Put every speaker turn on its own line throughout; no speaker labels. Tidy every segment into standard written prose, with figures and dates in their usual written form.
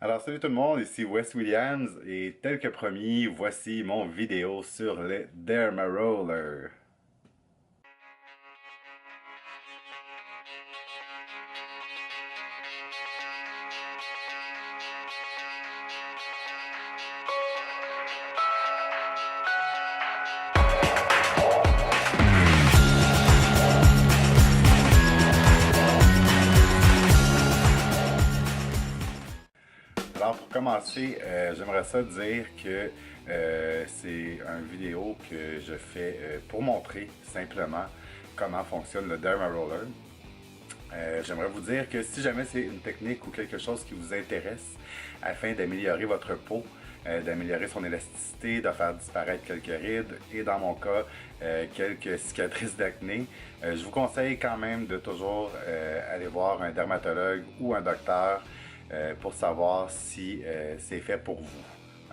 Alors salut tout le monde, ici Wes Williams et tel que promis, voici mon vidéo sur le Derma Roller. Alors pour commencer, j'aimerais ça dire que c'est une vidéo que je fais pour montrer simplement comment fonctionne le Derma Roller. J'aimerais vous dire que si jamais c'est une technique ou quelque chose qui vous intéresse afin d'améliorer votre peau, d'améliorer son élasticité, de faire disparaître quelques rides et dans mon cas, quelques cicatrices d'acné, je vous conseille quand même de toujours aller voir un dermatologue ou un docteur pour savoir si c'est fait pour vous.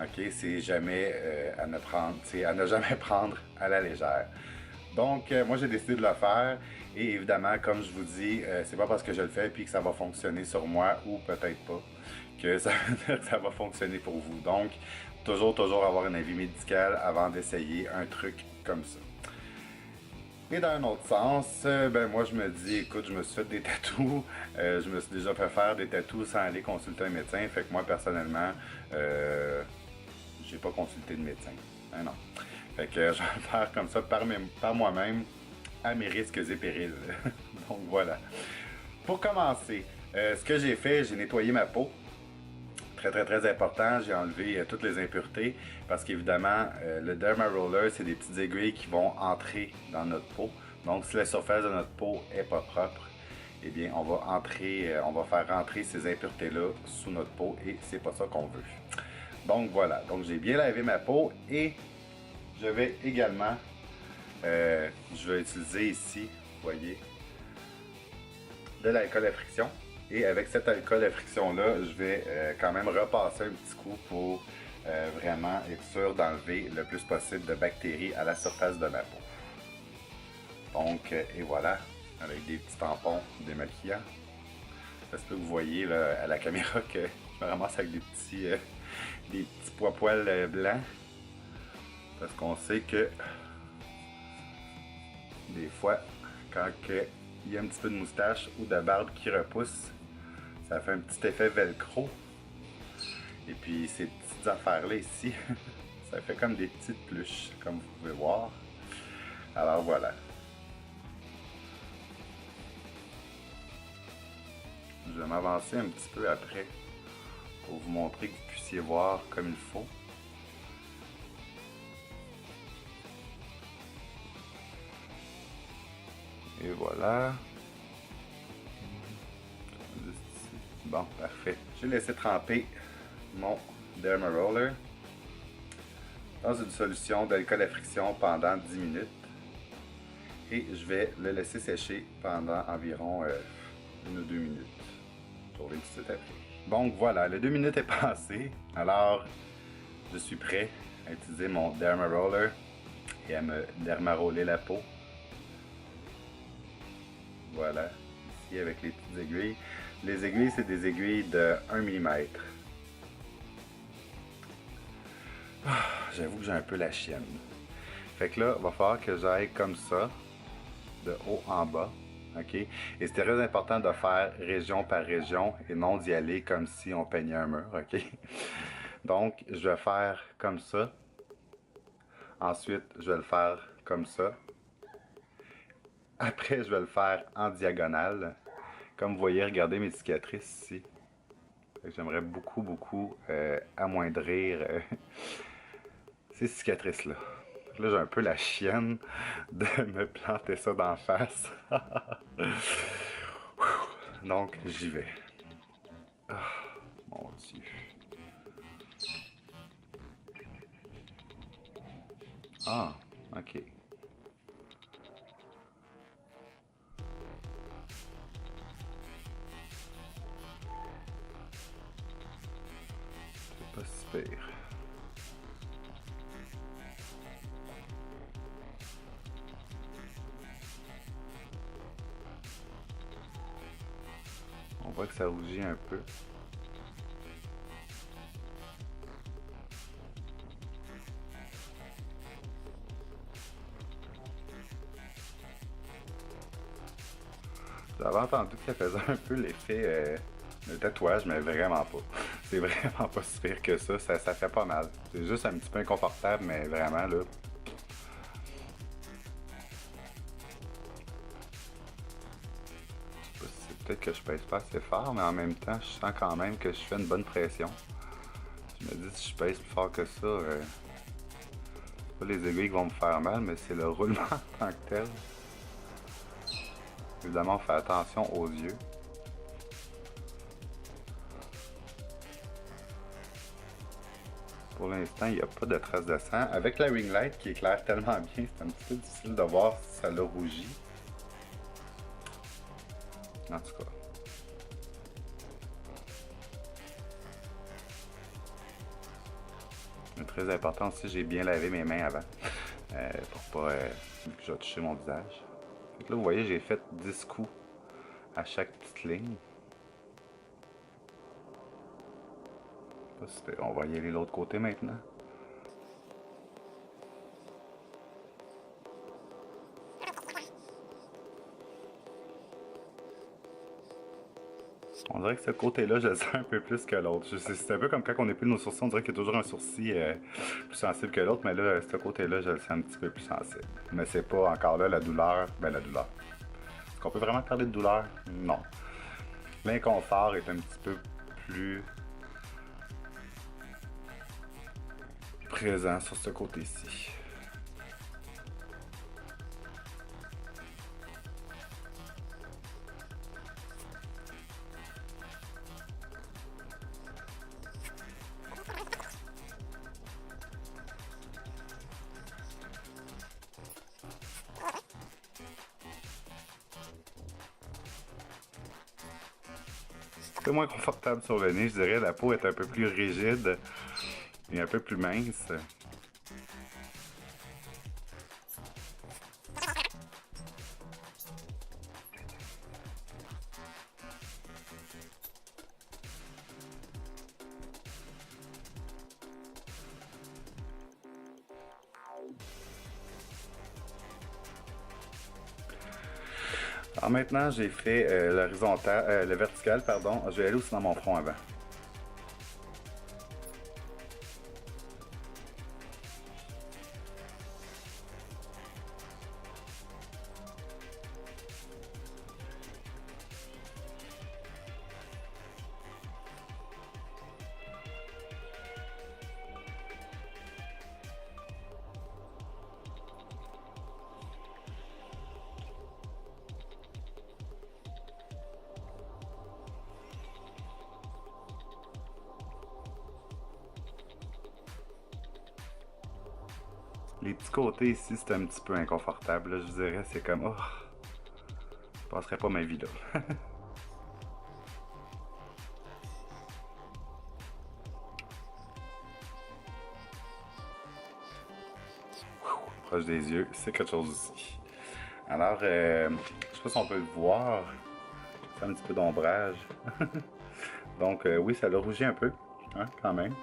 Ok, c'est jamais à ne jamais prendre à la légère. Donc, moi, j'ai décidé de le faire. Et évidemment, comme je vous dis, c'est pas parce que je le fais puis que ça va fonctionner sur moi, ou peut-être pas, que ça veut dire que ça va fonctionner pour vous. Donc, toujours avoir un avis médical avant d'essayer un truc comme ça. Et dans un autre sens, ben moi je me dis, écoute, je me suis fait des tatous, je me suis déjà fait faire des tatous sans aller consulter un médecin, fait que moi personnellement, j'ai pas consulté de médecin. Hein, non. Fait que je vais le faire comme ça par moi-même, à mes risques et périls. Donc voilà. Pour commencer, ce que j'ai fait, j'ai nettoyé ma peau. Très important, j'ai enlevé toutes les impuretés parce qu'évidemment, le Derma Roller, c'est des petites aiguilles qui vont entrer dans notre peau. Donc si la surface de notre peau est pas propre, eh bien on va faire rentrer ces impuretés-là sous notre peau et c'est pas ça qu'on veut. Donc voilà, donc j'ai bien lavé ma peau et je vais également, je vais utiliser ici, vous voyez, de l'alcool à friction. Et avec cet alcool à friction-là, je vais quand même repasser un petit coup pour vraiment être sûr d'enlever le plus possible de bactéries à la surface de ma peau. Donc, et voilà, avec des petits tampons démaquillants. Parce que vous voyez là, à la caméra que je me ramasse avec des petits poils blancs. Parce qu'on sait que des fois, quand il y a un petit peu de moustache ou de barbe qui repousse, ça fait un petit effet velcro. Et puis ces petites affaires-là ici, ça fait comme des petites pluches, comme vous pouvez voir. Alors voilà. Je vais m'avancer un petit peu après pour vous montrer que vous puissiez voir comme il faut. Et voilà. Juste ici. Bon, parfait. J'ai laissé tremper mon Derma Roller dans une solution d'alcool à friction pendant 10 minutes. Et je vais le laisser sécher pendant environ 1 ou 2 minutes. Je reviens tout de suite après. Donc voilà, les 2 minutes est passé. Alors, je suis prêt à utiliser mon Derma Roller et à me dermaroller la peau. Voilà, ici avec les petites aiguilles. Les aiguilles, c'est des aiguilles de 1 mm. J'avoue que j'ai un peu la chienne. Fait que là, il va falloir que j'aille comme ça, de haut en bas. OK? Et c'est très important de faire région par région et non d'y aller comme si on peignait un mur. OK? Donc, je vais faire comme ça. Ensuite, je vais le faire comme ça. Après, je vais le faire en diagonale. Comme vous voyez, regardez mes cicatrices ici. J'aimerais beaucoup amoindrir ces cicatrices-là. Là, j'ai un peu la chienne de me planter ça d'en face. Donc, j'y vais. Oh, mon Dieu. Ah, ok. C'est pas si pire. On voit que ça rougit un peu. avez entendu que ça faisait un peu l'effet de tatouage, mais vraiment pas. C'est vraiment pas si pire que ça fait pas mal. C'est juste un petit peu inconfortable, mais vraiment là. Je sais pas si c'est peut-être que je pèse pas assez fort, mais en même temps, je sens quand même que je fais une bonne pression. Je me dis si je pèse plus fort que ça, c'est pas les aiguilles qui vont me faire mal, mais c'est le roulement en tant que tel. Évidemment, on fait attention aux yeux. Pour l'instant, il n'y a pas de traces de sang. Avec la ring light qui éclaire tellement bien, c'est un petit peu difficile de voir si ça l'a rougi. En tout cas. C'est très important aussi, j'ai bien lavé mes mains avant. Pour pas que je toucher mon visage. Fait que là, vous voyez, j'ai fait 10 coups à chaque petite ligne. On va y aller de l'autre côté maintenant. On dirait que ce côté-là, je le sens un peu plus que l'autre. C'est un peu comme quand on épile nos sourcils, on dirait qu'il y a toujours un sourcil plus sensible que l'autre, mais là, ce côté-là, je le sens un petit peu plus sensible. Mais c'est pas encore là la douleur. Ben, la douleur. Est-ce qu'on peut vraiment parler de douleur? Non. L'inconfort est un petit peu plus présent sur ce côté-ci. Un peu moins confortable sur le nez, je dirais. La peau est un peu plus rigide et un peu plus mince. Alors maintenant, j'ai fait l'horizontal, le vertical, pardon. Je vais aller aussi dans mon front avant. Les petits côtés ici, c'est un petit peu inconfortable. Là, je dirais, c'est comme, oh, je passerais pas ma vie là. Proche des yeux, c'est quelque chose aussi. Alors, je sais pas si on peut le voir. C'est un petit peu d'ombrage. Donc, oui, ça l'a rougi un peu, hein, quand même.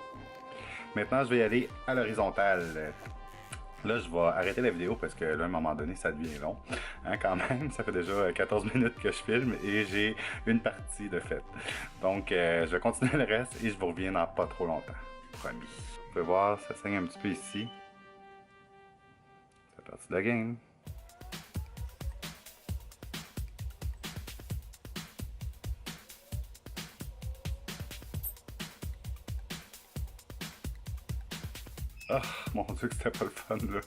Maintenant, je vais y aller à l'horizontale. Là, je vais arrêter la vidéo parce que là, à un moment donné, ça devient long. Hein, quand même, ça fait déjà 14 minutes que je filme et j'ai une partie de fait. Donc, je vais continuer le reste et je vous reviens dans pas trop longtemps. Promis. Vous pouvez voir, ça saigne un petit peu ici. C'est parti de la game. Ah, mon Dieu, que c'était pas le fun, là.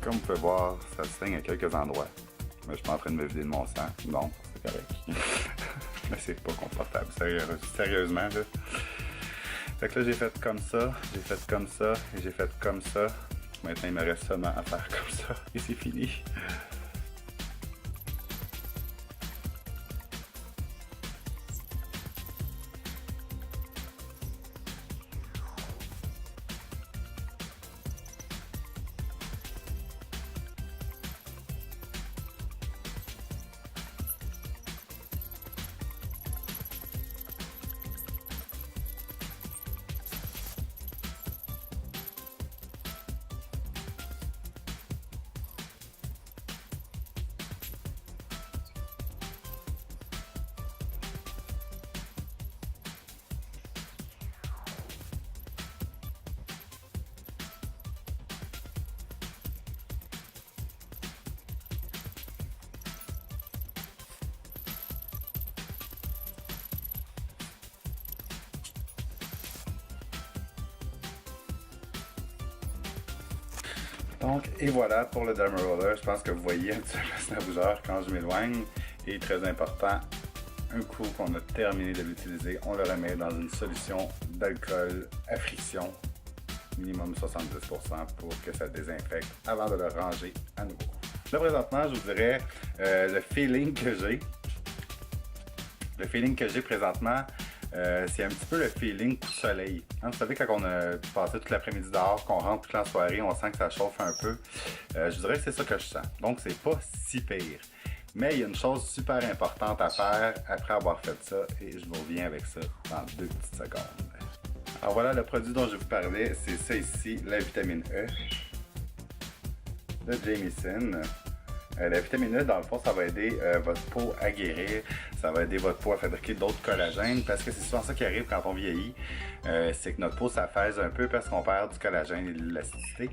Comme vous pouvez voir, ça saigne à quelques endroits. Mais je suis pas en train de me vider de mon sang. Non, c'est correct. Mais c'est pas confortable, sérieusement là. Fait que là j'ai fait comme ça, j'ai fait comme ça et j'ai fait comme ça. Maintenant il me reste seulement à faire comme ça et c'est fini. Donc, et voilà pour le Derma Roller. Je pense que vous voyez un petit peu la bougeur quand je m'éloigne. Et très important, un coup qu'on a terminé de l'utiliser, on le remet dans une solution d'alcool à friction, minimum 70% pour que ça désinfecte avant de le ranger à nouveau. Là, présentement, je vous dirais le feeling que j'ai. Le feeling que j'ai présentement, c'est un petit peu le feeling coup de soleil. Hein, vous savez, quand on a passé toute l'après-midi dehors, qu'on rentre toute la soirée, on sent que ça chauffe un peu. Je dirais que c'est ça que je sens. Donc, c'est pas si pire. Mais il y a une chose super importante à faire après avoir fait ça, et je vous reviens avec ça dans 2 petites secondes. Alors voilà, le produit dont je vous parlais, c'est ça ici, la vitamine E de Jamieson. La vitamine E, dans le fond, ça va aider votre peau à guérir, ça va aider votre peau à fabriquer d'autres collagènes, parce que c'est souvent ça qui arrive quand on vieillit, c'est que notre peau s'affaisse un peu parce qu'on perd du collagène et de l'élasticité.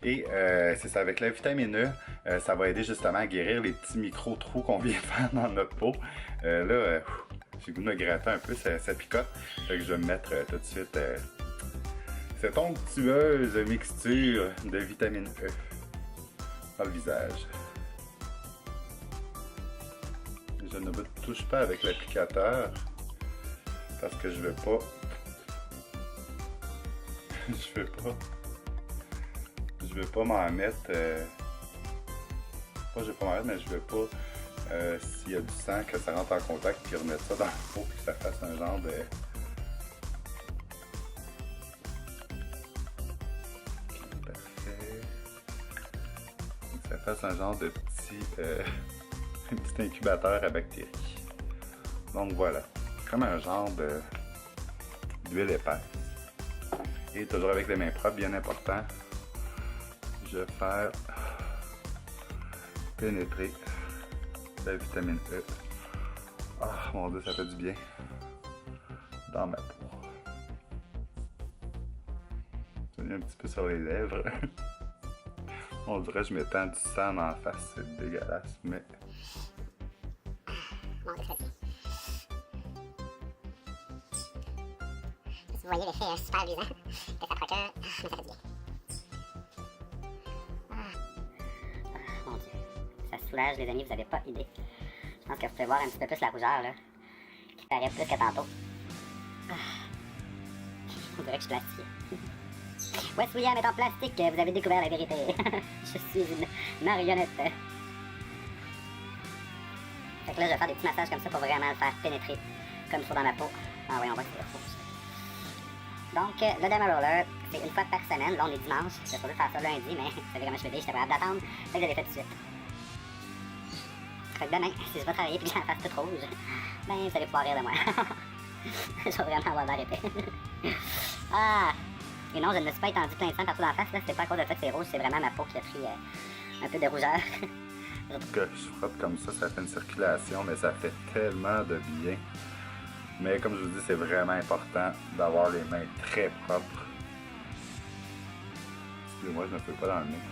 Et c'est ça, avec la vitamine E, ça va aider justement à guérir les petits micro-trous qu'on vient faire dans notre peau. Là, j'ai le goût de me gratter un peu, ça picote, fait que je vais me mettre tout de suite cette onctueuse mixture de vitamine E dans le visage. Je ne me touche pas avec l'applicateur parce que je veux pas. Je veux pas m'en mettre. Pas je veux pas m'en mettre, mais je veux pas s'il y a du sang que ça rentre en contact puis remettre ça dans la peau et que ça fasse un genre de. Parfait. Que ça fasse un genre de petit. Un petit incubateur à bactéries. Donc voilà, comme un genre d'huile épaisse. Et toujours avec les mains propres, bien important, je vais faire pénétrer la vitamine E. Ah mon Dieu, ça fait du bien dans ma peau. Je viens un petit peu sur les lèvres. On dirait que je m'étends du sang en face, c'est dégueulasse, mais...
Bon, c'est très bien. Vous voyez l'effet super luisant que ça procure, mais ça fait bien. Mon Dieu, ça soulage les amis, vous n'avez pas idée. Je pense que vous pouvez voir un petit peu plus la rougeur là, qui paraît plus que tantôt. On dirait que je suis plastifié. Wes William est en plastique, vous avez découvert la vérité. Je suis une marionnette. Fait que là, je vais faire des petits massages comme ça pour vraiment le faire pénétrer comme ça dans ma peau. Ah oui, on voit que c'est faux. Donc, le Derma Roller, c'est une fois par semaine. Là, on est dimanche. J'ai supposé faire ça lundi, mais vous savez comment je fais, j'étais pas capable d'attendre. Fait que je l'ai fait tout de suite. Fait que demain, si je vais travailler et que j'ai la face toute rouge, ben, vous allez pouvoir rire de moi. Je vais vraiment avoir d'arrêter. Ah! Et non, je ne me suis pas étendu plein de sang partout dans la face, là. C'est pas à cause de ça que c'est rouge, c'est vraiment ma peau qui a pris un peu de rougeur.
Que je frotte comme ça fait une circulation, mais ça fait tellement de bien. Mais comme je vous dis, c'est vraiment important d'avoir les mains très propres. Excusez-moi, je ne me fais pas dans le nez.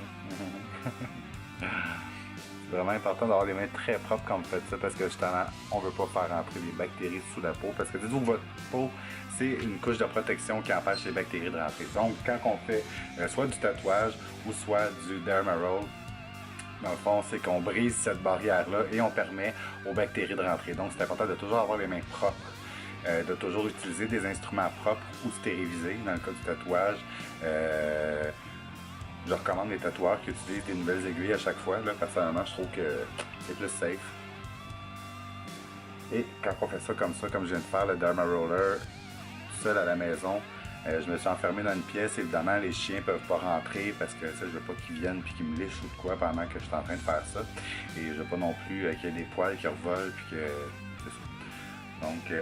C'est vraiment important d'avoir les mains très propres quand vous faites ça parce que justement, on ne veut pas faire entrer des bactéries sous la peau parce que dites-vous que votre peau, c'est une couche de protection qui empêche les bactéries de rentrer. Donc, quand on fait soit du tatouage ou soit du derma roll, dans le fond, c'est qu'on brise cette barrière-là et on permet aux bactéries de rentrer. Donc, c'est important de toujours avoir les mains propres, de toujours utiliser des instruments propres ou stérilisés dans le cas du tatouage. Je recommande les tatoueurs qui utilisent des nouvelles aiguilles à chaque fois. Là, personnellement, je trouve que c'est plus safe. Et quand on fait ça, comme je viens de faire le derma roller, tout seul à la maison, je me suis enfermé dans une pièce. Évidemment, les chiens ne peuvent pas rentrer parce que je veux pas qu'ils viennent et qu'ils me lichent ou de quoi pendant que je suis en train de faire ça. Et je veux pas non plus qu'il y ait des poils qui revolent puis que c'est ça. Donc,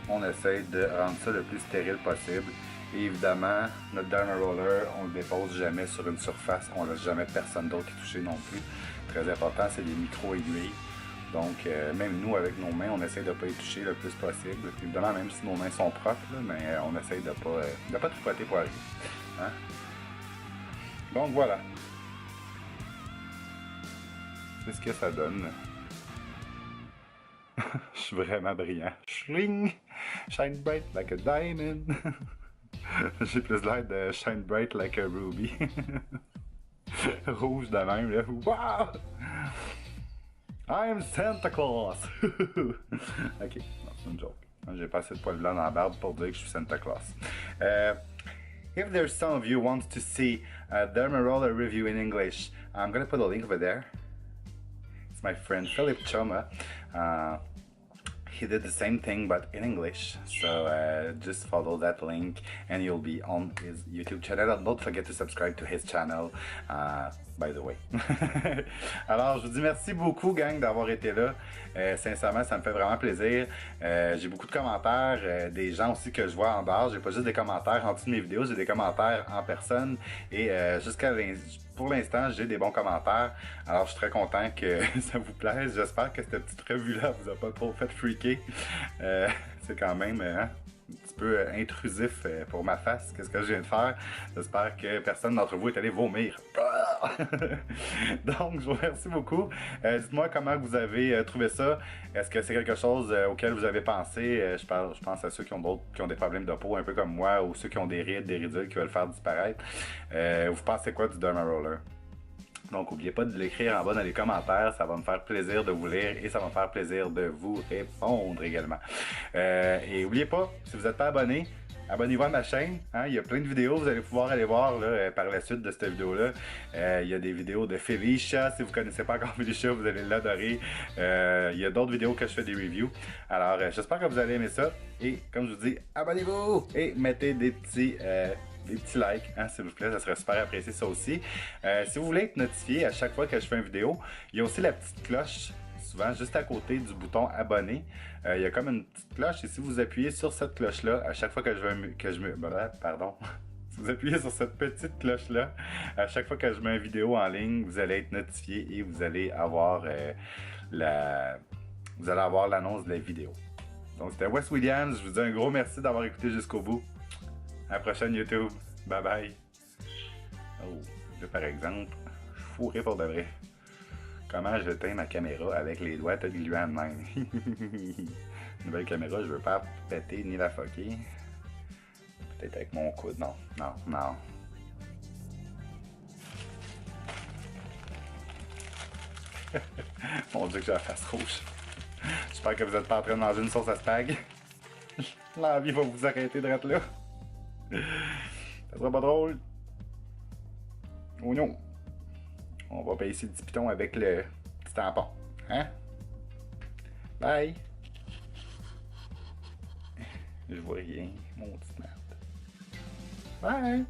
on essaye de rendre ça le plus stérile possible. Et évidemment, notre derma roller, on ne le dépose jamais sur une surface. On ne laisse jamais personne d'autre y toucher non plus. Très important, c'est les micro-aiguilles. Donc, même nous, avec nos mains, on essaie de ne pas y toucher le plus possible. Évidemment, même si nos mains sont propres, là, mais on essaie de ne pas tripoter pour arriver. Hein? Donc, voilà. C'est ce que ça donne. Je suis vraiment brillant. Shling! Shine bright like a diamond. J'ai plus l'air de shine bright like a ruby. Rouge de même, là. Wow! I'm Santa Claus! Ok, non, c'est une joke. J'ai pas assez de poils blancs dans la barbe pour dire que je suis Santa Claus. If there's some of you want to see a derma roller review in English, I'm gonna put a link over there. It's my friend Philip Choma. He did the same thing but in English, so just follow that link and you'll be on his YouTube channel. And don't forget to subscribe to his channel, by the way. Alors, je vous dis merci beaucoup, gang, d'avoir été là. Sincèrement, ça me fait vraiment plaisir. J'ai beaucoup de commentaires, des gens aussi que je vois en dehors. J'ai pas juste des commentaires en dessous de mes vidéos, j'ai des commentaires en personne. Et pour l'instant, j'ai des bons commentaires. Alors, je suis très content que ça vous plaise. J'espère que cette petite revue-là vous a pas trop fait freaker. C'est quand même un petit peu intrusif pour ma face. Qu'est-ce que je viens de faire? J'espère que personne d'entre vous est allé vomir. Donc, je vous remercie beaucoup. Dites-moi comment vous avez trouvé ça. Est-ce que c'est quelque chose auquel vous avez pensé? Je pense à ceux qui ont des problèmes de peau, un peu comme moi, ou ceux qui ont des rides, des ridules qui veulent faire disparaître. Vous pensez quoi du derma roller? Donc, n'oubliez pas de l'écrire en bas dans les commentaires. Ça va me faire plaisir de vous lire et ça va me faire plaisir de vous répondre également. Et n'oubliez pas, si vous n'êtes pas abonné, abonnez-vous à ma chaîne. Hein? Il y a plein de vidéos. Vous allez pouvoir aller voir là, par la suite de cette vidéo-là. Il y a des vidéos de Felicia. Si vous ne connaissez pas encore Felicia, vous allez l'adorer. Il y a d'autres vidéos que je fais des reviews. Alors, j'espère que vous allez aimer ça. Et comme je vous dis, abonnez-vous et mettez des petits likes, hein, s'il vous plaît, ça serait super apprécié ça aussi. Si vous voulez être notifié à chaque fois que je fais une vidéo, il y a aussi la petite cloche, souvent juste à côté du bouton abonner. Il y a comme une petite cloche et si vous appuyez sur cette cloche-là, à chaque fois que si vous appuyez sur cette petite cloche-là, à chaque fois que je mets une vidéo en ligne, vous allez être notifié et vous allez avoir l'annonce de la vidéo. Donc c'était Wes Williams, je vous dis un gros merci d'avoir écouté jusqu'au bout. À la prochaine YouTube. Bye bye. Oh, là par exemple, je suis fourré pour de vrai. Comment je teins ma caméra avec les doigts tout gluants de même. Nouvelle caméra, je veux pas péter ni la foquer. Peut-être avec mon coude. Non. Mon Dieu que j'ai la face rouge. J'espère que vous êtes pas en train de manger une sauce à spag. L'envie va vous arrêter de là. Ça sera pas drôle. Oh non. On va baisser le petit piton avec le petit tampon. Hein? Bye. Je vois rien, mon petit merde. Bye.